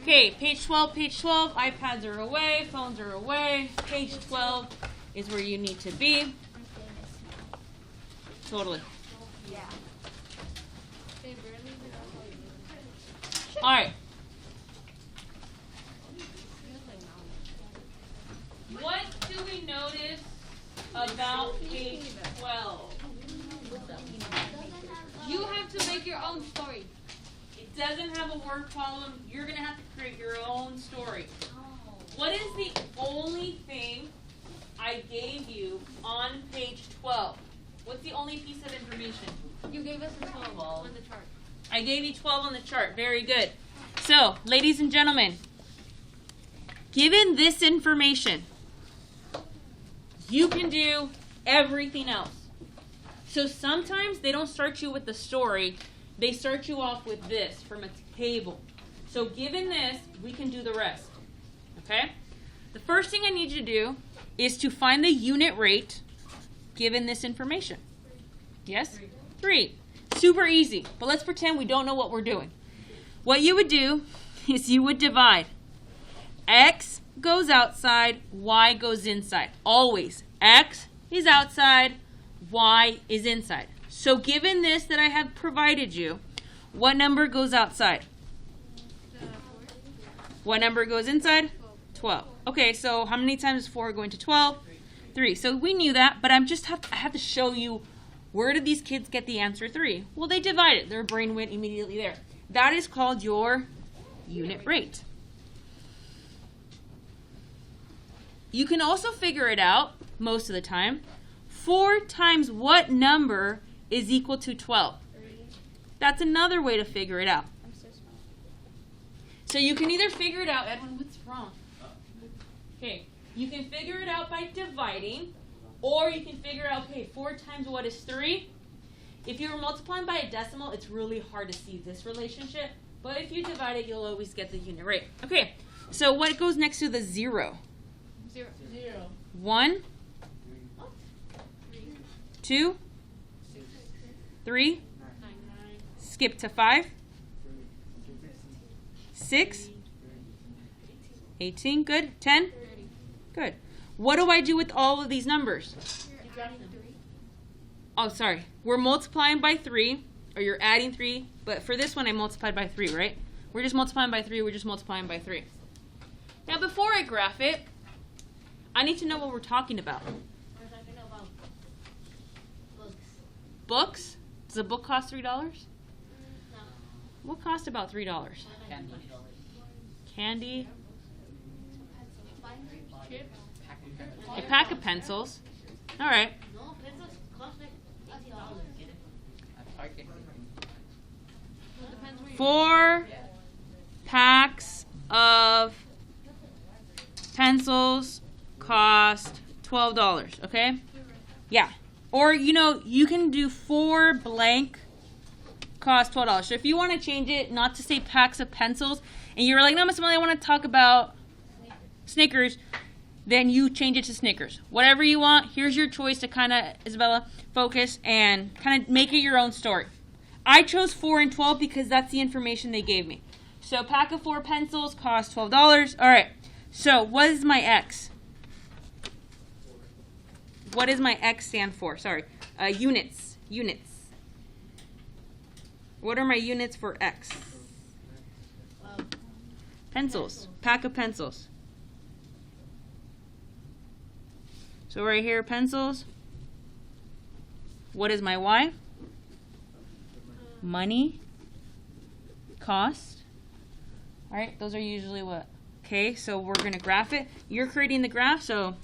Okay, page 12, iPads are away, phones are away. Page 12 is where you need to be. Totally. Yeah. All right. What do we notice about page 12? You have to make your own story. It doesn't have a word column. You're going to have to create your own story. What is the only thing I gave you on page 12? What's the only piece of information? You gave us a 12 on the chart. I gave you 12 on the chart. Very good. So, ladies and gentlemen, given this information, you can do everything else. So sometimes they don't start you with the story. They start you off with this from a table. So given this, we can do the rest. Okay? The first thing I need you to do is to find the unit rate given this information. Yes? 3. Super easy. But let's pretend we don't know what we're doing. What you would do is you would divide. X goes outside, Y goes inside. Always. X is outside, Y is inside. So given this that I have provided you, what number goes outside? What number goes inside? 12. Okay, so how many times is 4 going to 12? 3. So we knew that, but I have to show you, where did these kids get the answer 3? Well, they divided. Their brain went immediately there. That is called your unit rate. You can also figure it out, most of the time. 4 times what number is equal to 12? 3. That's another way to figure it out. I'm so small. So you can either figure it out, Edwin, what's wrong? Okay, you can figure it out by dividing, or you can figure out, okay, 4 times what is 3? If you were multiplying by a decimal, it's really hard to see this relationship, but if you divide it, you'll always get the unit rate. Okay, so what goes next to the 0? 0. 1, 2, 3, skip to 5, 6, 18, good, 10, good. What do I do with all of these numbers? You're adding 3. Oh, sorry. We're multiplying by 3, or you're adding 3, but for this one I multiplied by 3, right? We're just multiplying by 3, we're just multiplying by 3. Now before I graph it, I need to know what we're talking about. We're talking about books. Books? Does a book cost $3? No. What cost about $3? Candy? Chips. A pack of pencils. All right. No, pencils cost like $80. Depends where you 4 packs of pencils cost $12, okay? Yeah. Or, you can do 4 blank cost $12. So if you want to change it, not to say packs of pencils, and you're like, no, Miss Emily, I want to talk about Snickers, then you change it to Snickers. Whatever you want, here's your choice to kind of, Isabella, focus and kind of make it your own story. I chose 4 and 12 because that's the information they gave me. So a pack of 4 pencils costs $12. All right. So what is my X? What does my X stand for? Sorry. Units. Units. What are my units for X? Pencils. Pack of pencils. So right here, pencils. What is my Y? Money. Cost. All right, those are usually what? Okay, so we're going to graph it. You're creating the graph, so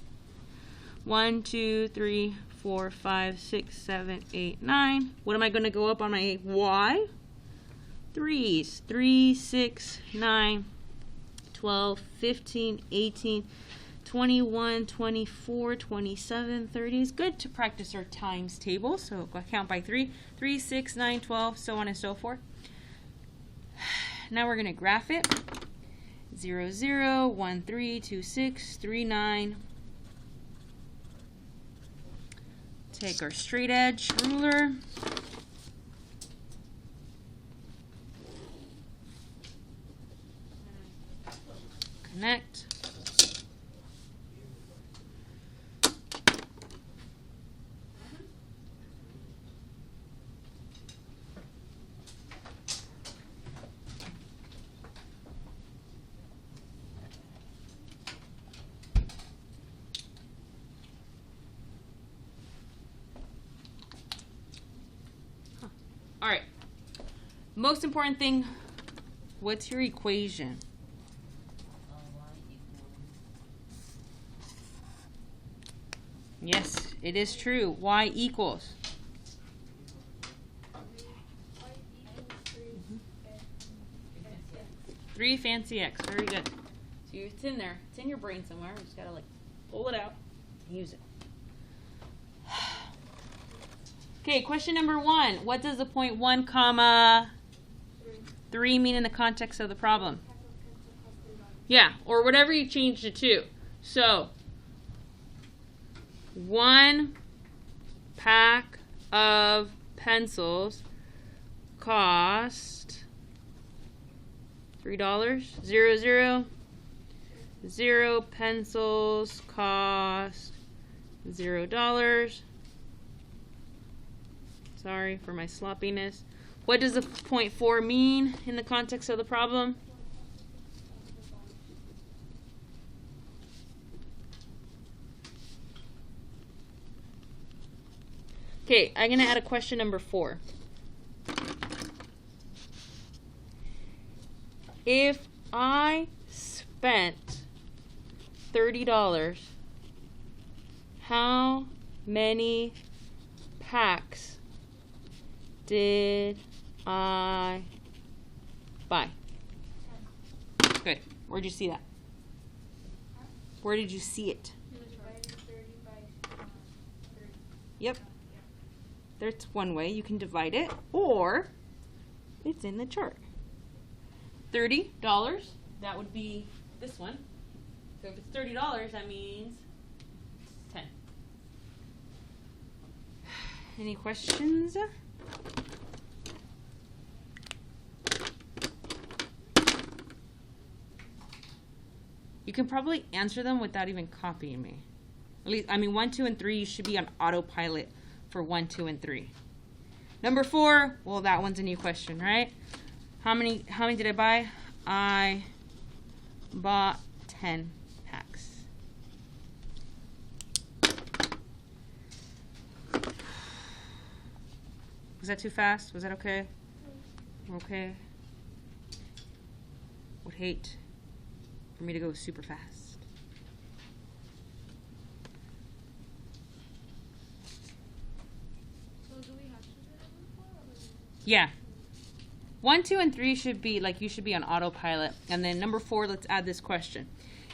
1, 2, 3, 4, 5, 6, 7, 8, 9. What am I going to go up on my Y? 3s. 3, 6, 9, 12, 15, 18, 21, 24, 27, 30. It's good to practice our times table, so count by 3. 3, 6, 9, 12, so on and so forth. Now we're going to graph it. 0, 0, 1, 3, 2, 6, 3, 9. Take our straight edge ruler. Connect. All right. Most important thing, what's your equation? Yes, it is true. Y equals. Three fancy X. Very good. So it's in there. It's in your brain somewhere. You just gotta like pull it out and use it. Okay, question number 1. What does the point 1 comma 3 mean in the context of the problem? Yeah, or whatever you changed it to. So 1 pack of pencils cost $3. 0, 0 pencils cost $0. Sorry for my sloppiness. What does the point 4 mean in the context of the problem? Okay, I'm going to add a question number 4. If I spent $30, how many packs did I buy? Good. Where'd you see that? Where did you see it? Yep. There's one way you can divide it, or it's in the chart. $30, that would be this one. So if it's $30, that means 10. Any questions? You can probably answer them without even copying me. At least, 1, 2, and 3, you should be on autopilot for 1, 2, and 3. Number 4, well, that one's a new question, right? How many did I buy? I bought 10 packs. Was that too fast? Was that okay? Okay. Would hate for me to go super fast. So do we have to do that before? Yeah. 1, 2, and 3 should be like you should be on autopilot. And then number 4, let's add this question.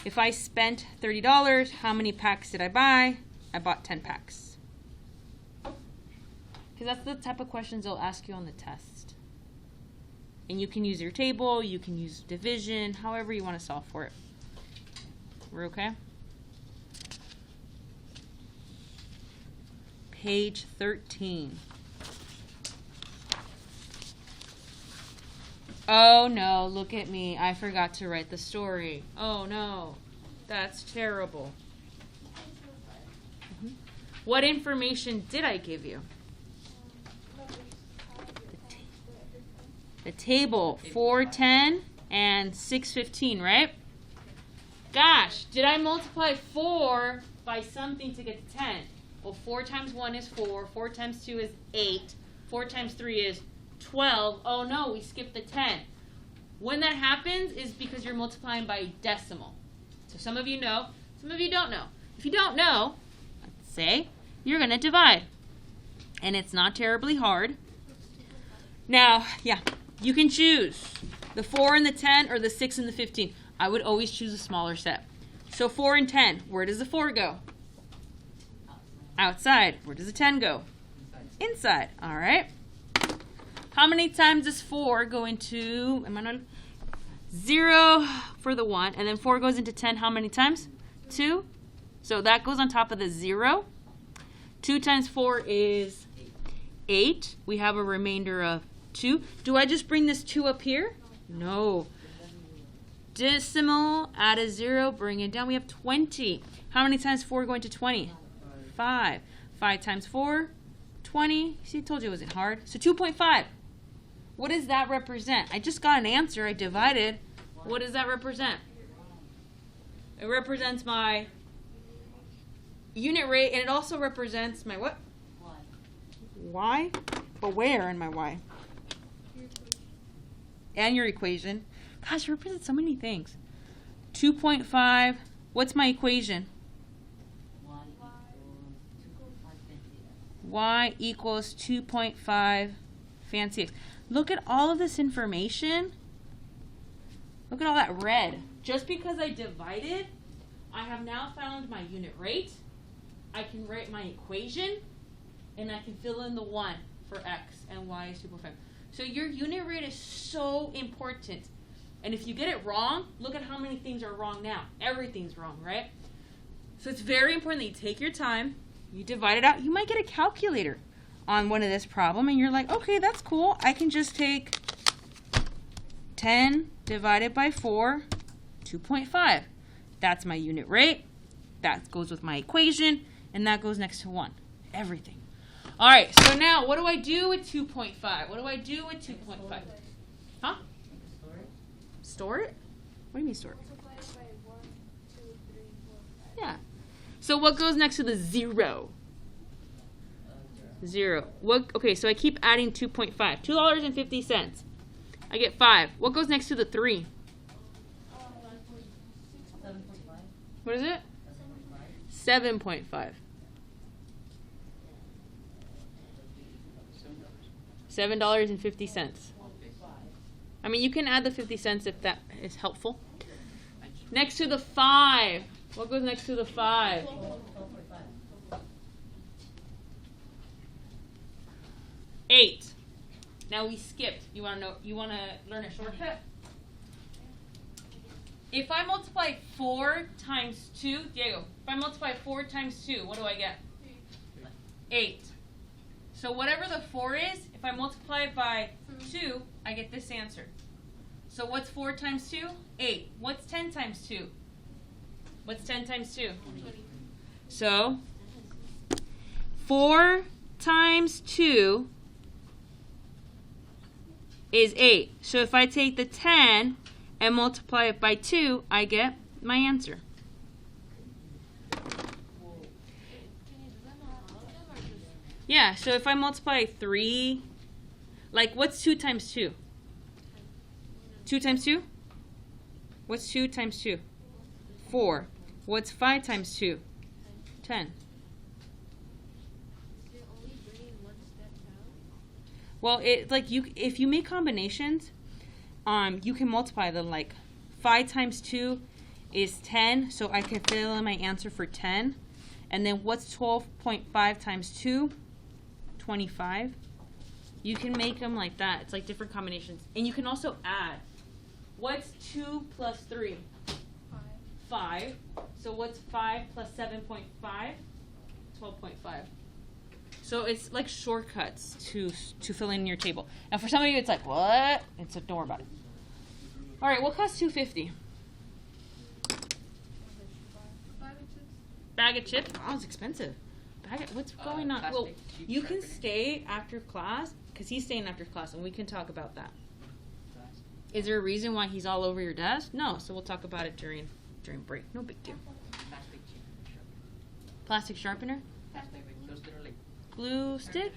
If I spent $30, how many packs did I buy? I bought 10 packs. Because that's the type of questions they'll ask you on the test. And you can use your table, you can use division, however you want to solve for it. We're okay? Page 13. Oh no, look at me. I forgot to write the story. Oh no, that's terrible. What information did I give you? The table, 410 and 615, right? Gosh, did I multiply 4 by something to get to 10? Well, 4 times 1 is 4, 4 times 2 is 8, 4 times 3 is 12. Oh no, we skipped the 10. When that happens is because you're multiplying by decimal. So some of you know, some of you don't know. If you don't know, let's say, you're going to divide. And it's not terribly hard. Now, yeah, you can choose the 4 and the 10 or the 6 and the 15. I would always choose a smaller set. So 4 and 10, where does the 4 go? Outside. Where does the 10 go? Inside. All right. How many times does 4 go into, Emmanuel? 0 for the 1, and then 4 goes into 10 how many times? 2. So that goes on top of the 0. 2 times 4 is 8. We have a remainder of 2. Do I just bring this 2 up here? No. decimal, add a 0, bring it down. We have 20. How many times 4 going to 20? 5. 5 times 4, 20. See, I told you it wasn't hard. So 2.5. What does that represent? I just got an answer. I divided. What does that represent? It represents my unit rate, and it also represents my what? Y. But where in my Y? And your equation. Gosh, it represents so many things. 2.5. What's my equation? Y equals 2.5 fancy X. Look at all of this information. Look at all that red. Just because I divided, I have now found my unit rate. I can write my equation, and I can fill in the 1 for X, and Y is 2.5. So your unit rate is so important. And if you get it wrong, look at how many things are wrong now. Everything's wrong, right? So it's very important that you take your time, you divide it out. You might get a calculator on one of this problem, and you're like, okay, that's cool. I can just take 10 divided by 4, 2.5. That's my unit rate. That goes with my equation, and that goes next to 1. Everything. All right, so now what do I do with 2.5? What do I do with 2.5? Huh? Store it? What do you mean store it? Multiply it by 1, 2, 3, 4, 5. Yeah. So what goes next to the 0? 0. What? Okay, so I keep adding 2.5. $2.50. I get 5. What goes next to the 3? What is it? 7.5. $7.50. I mean, you can add the 50 cents if that is helpful. Next to the 5. What goes next to the 5? 8. Now we skipped. You want to know? You want to learn a shortcut? If I multiply 4 times 2, Diego, if I multiply 4 times 2, what do I get? 8. So whatever the 4 is, if I multiply it by 2, I get this answer. So what's 4 times 2? 8. What's 10 times 2? What's 10 times 2? 20. So 4 times 2 is 8. So if I take the 10 and multiply it by 2, I get my answer. Yeah, so if I multiply 3, like what's 2 times 2? 2 times 2? What's 2 times 2? 4. What's 5 times 2? 10. You're only bringing one step down. Well, it like you if you make combinations, you can multiply them. Like 5 times 2 is 10, so I can fill in my answer for 10. And then what's 12.5 times 2? 25. You can make them like that. It's like different combinations. And you can also add. What's 2 plus 3? 5. So what's 5 plus 7.5? 12.5. So it's like shortcuts to fill in your table. Now for some of you it's like, what? And so don't worry about it. All right, what costs $2.50? Bag of chips? Oh, it's expensive. What's going on? Well, you can stay after class, because he's staying after class, and we can talk about that. Is there a reason why he's all over your desk? No, so we'll talk about it during break. No big deal. Plastic sharpener? Glue stick?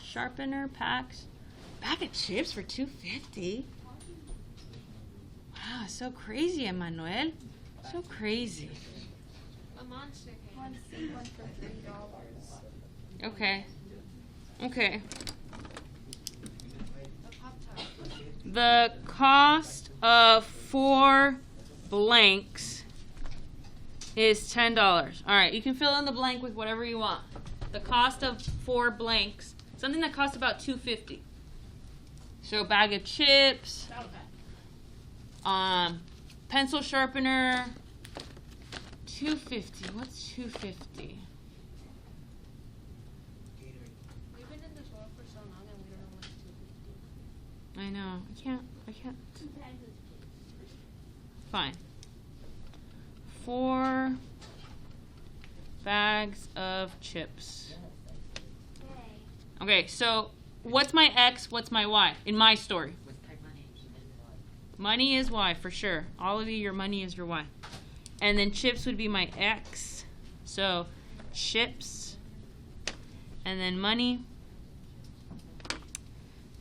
Sharpener packs? Bag of chips for $2.50? Wow, so crazy, Emmanuel. So crazy. A monster cake. One for $3. Okay. Okay. A Pop-Tart. The cost of 4 blanks is $10. All right, you can fill in the blank with whatever you want. The cost of 4 blanks, something that costs about $2.50. So bag of chips, pencil sharpener, $2.50. What's $2.50? We've been in this world for so long and we don't know what's 250. I know. I can't. Fine. 4 bags of chips. Yay. Okay, so what's my X, what's my Y in my story? Money is Y for sure. All of you, your money is your Y. And then chips would be my X. So chips and then money.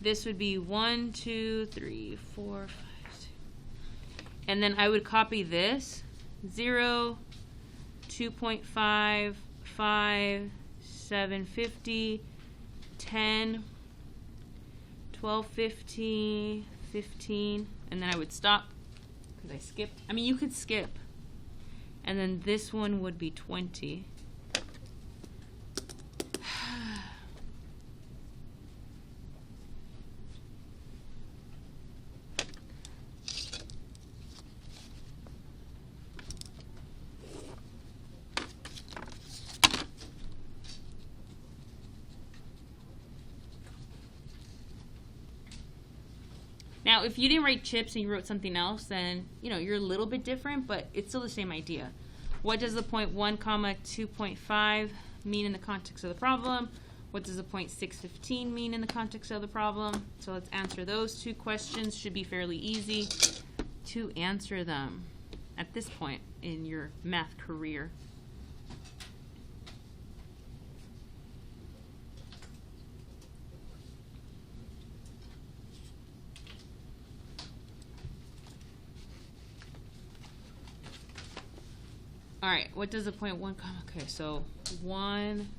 This would be 1, 2, 3, 4, 5, 6. And then I would copy this. 0, 2.5, 5, 750, 10, 1250, 15, and then I would stop because I skipped. I mean, you could skip. And then this one would be 20. Now, if you didn't write chips and you wrote something else, then, you're a little bit different, but it's still the same idea. What does the point 1, 2.5 mean in the context of the problem? What does the point 615 mean in the context of the problem? So let's answer those 2 questions. Should be fairly easy to answer them at this point in your math career. All right, what does the point 1 okay, so 1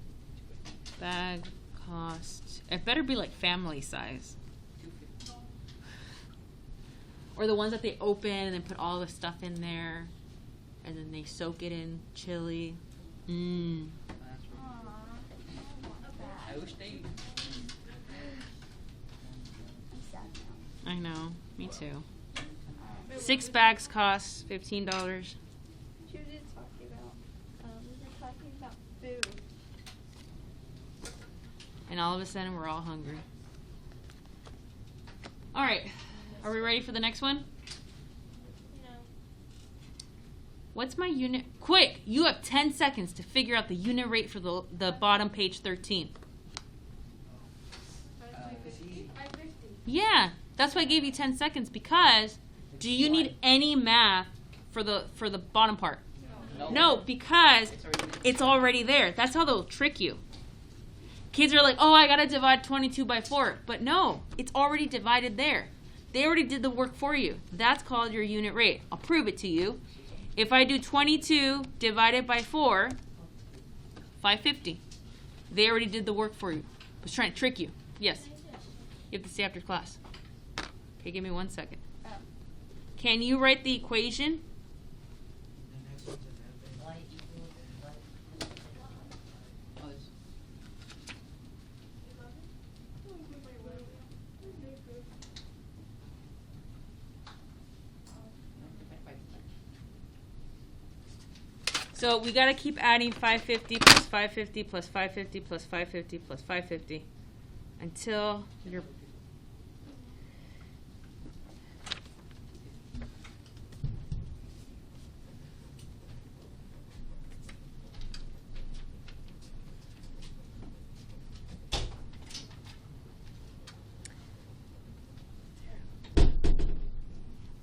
bag cost, it better be like family size. Or the ones that they open and then put all the stuff in there and then they soak it in chili. Aw, I wish they. I'm sad now. I know, me too. 6 bags cost $15. She was just talking about, we were talking about food. And all of a sudden we're all hungry. All right, are we ready for the next one? No. What's my unit? Quick, you have 10 seconds to figure out the unit rate for the bottom page 13. 550. Yeah, that's why I gave you 10 seconds because do you need any math for the bottom part? No, because it's already there. That's how they'll trick you. Kids are like, oh, I got to divide 22 by 4. But no, it's already divided there. They already did the work for you. That's called your unit rate. I'll prove it to you. If I do 22 divided by 4, 550. They already did the work for you. I was trying to trick you. Yes. You have to stay after class. Okay, give me 1 second. Can you write the equation? So we got to keep adding 550 plus 550 plus 550 plus 550 plus 550 until you're...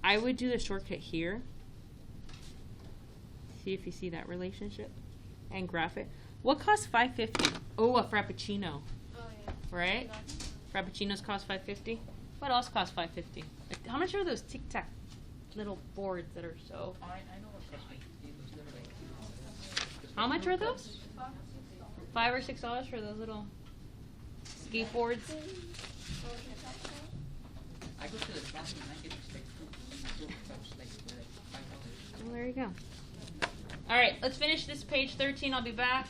I would do the shortcut here. See if you see that relationship and graph it. What costs $5.50? Oh, a Frappuccino, Oh, yeah. right? Frappuccinos cost $5.50. What else costs $5.50? Like, how much are those Tic Tac little boards that are so? I know what cost me. It was literally. How much are those? $5 or $6 for those little skateboards. I go to the shop and I get like two cups like $5. Well, there you go. All right, let's finish this page 13. I'll be back.